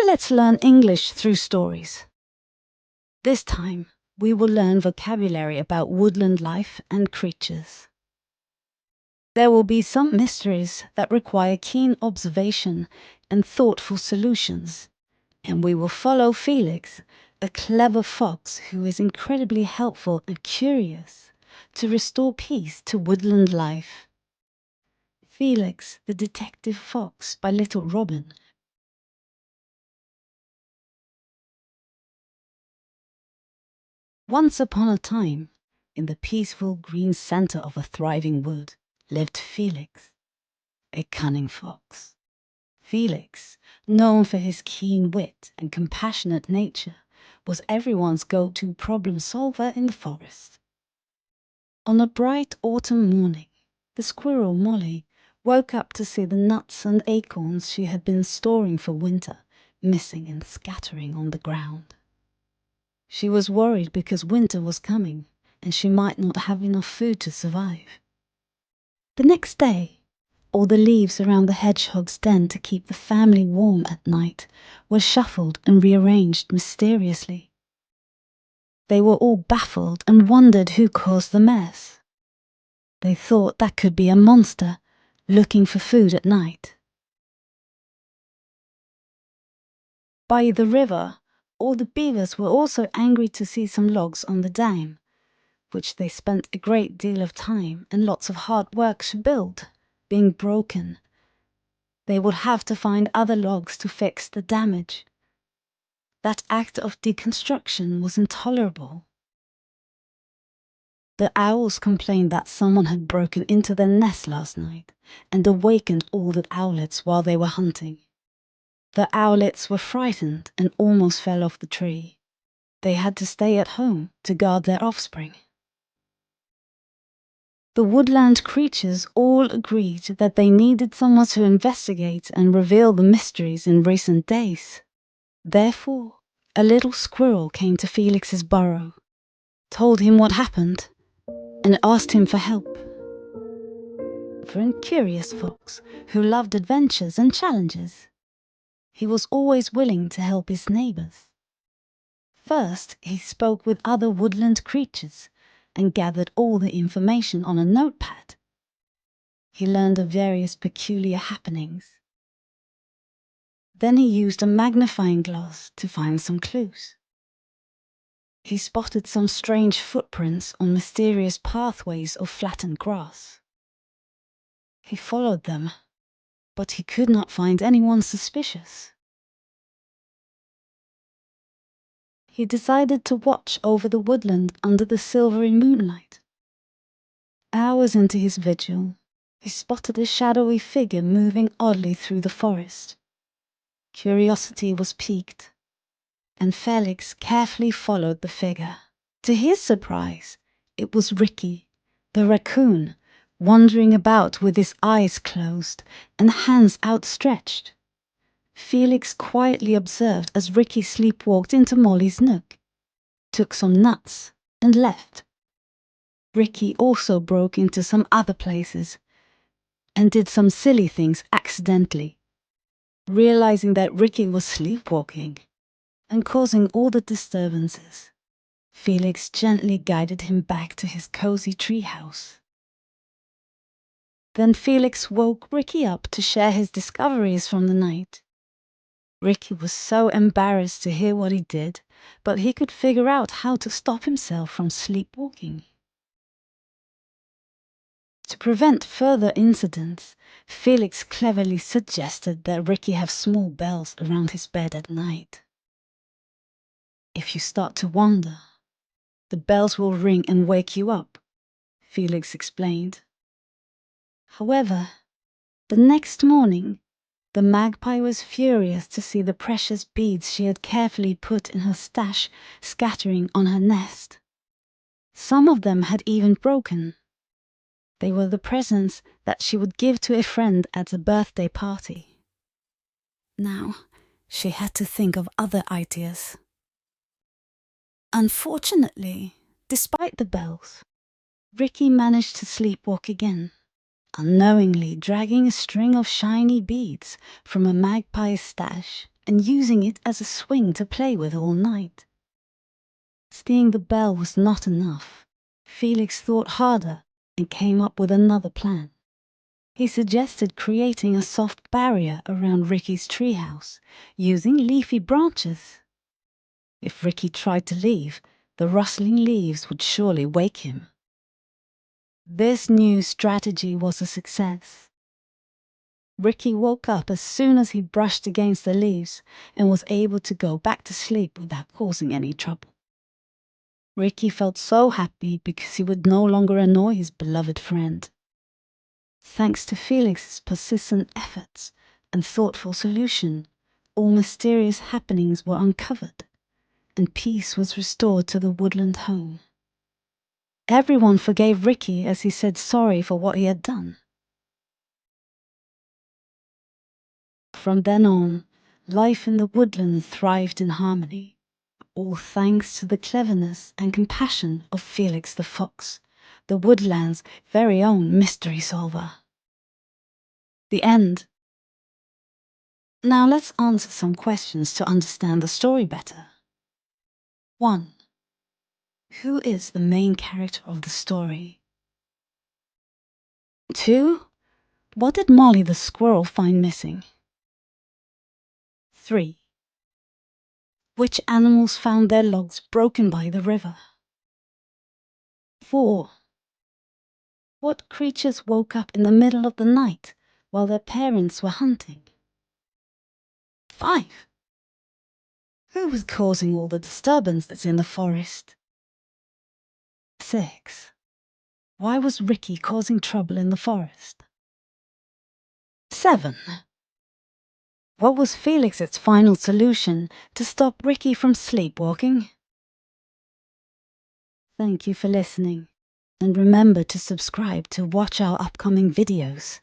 let's learn English through stories. This time, we will learn vocabulary about woodland life and creatures. There will be some mysteries that require keen observation and thoughtful solutions, and we will follow Felix, a clever fox who is incredibly helpful and curious, to restore peace to woodland life. Felix, the Detective Fox by Little Robin. Once upon a time, in the peaceful green center of a thriving wood, lived Felix, a cunning fox. Felix, known for his keen wit and compassionate nature, was everyone's go-to problem solver in the forest. On a bright autumn morning, the squirrel Molly woke up to see the nuts and acorns she had been storing for winter missing and scattering on the ground. She was worried because winter was coming and she might not have enough food to survive. The next day, all the leaves around the hedgehog's den to keep the family warm at night were shuffled and rearranged mysteriously. They were all baffled and wondered who caused the mess. They thought that could be a monster looking for food at night. By the river, all the beavers were also angry to see some logs on the dam, which they spent a great deal of time and lots of hard work to build, being broken. They would have to find other logs to fix the damage. That act of deconstruction was intolerable. The owls complained that someone had broken into their nest last night and awakened all the owlets while they were hunting. The owlets were frightened and almost fell off the tree. They had to stay at home to guard their offspring. The woodland creatures all agreed that they needed someone to investigate and reveal the mysteries in recent days. Therefore, a little squirrel came to Felix's burrow, told him what happened, and asked him for help. For a curious fox who loved adventures and challenges, he was always willing to help his neighbors. First, he spoke with other woodland creatures and gathered all the information on a notepad. He learned of various peculiar happenings. Then he used a magnifying glass to find some clues. He spotted some strange footprints on mysterious pathways of flattened grass. He followed them, but he could not find anyone suspicious. He decided to watch over the woodland under the silvery moonlight. Hours into his vigil, he spotted a shadowy figure moving oddly through the forest. Curiosity was piqued, and Felix carefully followed the figure. To his surprise, it was Ricky, the raccoon, wandering about with his eyes closed and hands outstretched. Felix quietly observed as Ricky sleepwalked into Molly's nook, took some nuts, and left. Ricky also broke into some other places and did some silly things accidentally. Realizing that Ricky was sleepwalking and causing all the disturbances, Felix gently guided him back to his cozy treehouse. Then Felix woke Ricky up to share his discoveries from the night. Ricky was so embarrassed to hear what he did, but he could figure out how to stop himself from sleepwalking. To prevent further incidents, Felix cleverly suggested that Ricky have small bells around his bed at night. If you start to wander, the bells will ring and wake you up, Felix explained. However, the next morning, the magpie was furious to see the precious beads she had carefully put in her stash scattering on her nest. Some of them had even broken. They were the presents that she would give to a friend at a birthday party. Now, she had to think of other ideas. Unfortunately, despite the bells, Ricky managed to sleepwalk again, unknowingly dragging a string of shiny beads from a magpie's stash and using it as a swing to play with all night. Seeing the bell was not enough, Felix thought harder and came up with another plan. He suggested creating a soft barrier around Ricky's treehouse, using leafy branches. If Ricky tried to leave, the rustling leaves would surely wake him. This new strategy was a success. Ricky woke up as soon as he brushed against the leaves and was able to go back to sleep without causing any trouble. Ricky felt so happy because he would no longer annoy his beloved friend. Thanks to Felix's persistent efforts and thoughtful solution, all mysterious happenings were uncovered, and peace was restored to the woodland home. Everyone forgave Ricky as he said sorry for what he had done. From then on, life in the woodland thrived in harmony, all thanks to the cleverness and compassion of Felix the Fox, the woodland's very own mystery solver. The end. Now let's answer some questions to understand the story better. 1. Who is the main character of the story? 2. What did Molly the squirrel find missing? 3. Which animals found their logs broken by the river? 4. What creatures woke up in the middle of the night while their parents were hunting? 5. Who was causing all the disturbance that's in the forest? 6. Why was Ricky causing trouble in the forest? 7. What was Felix's final solution to stop Ricky from sleepwalking? Thank you for listening, and remember to subscribe to watch our upcoming videos.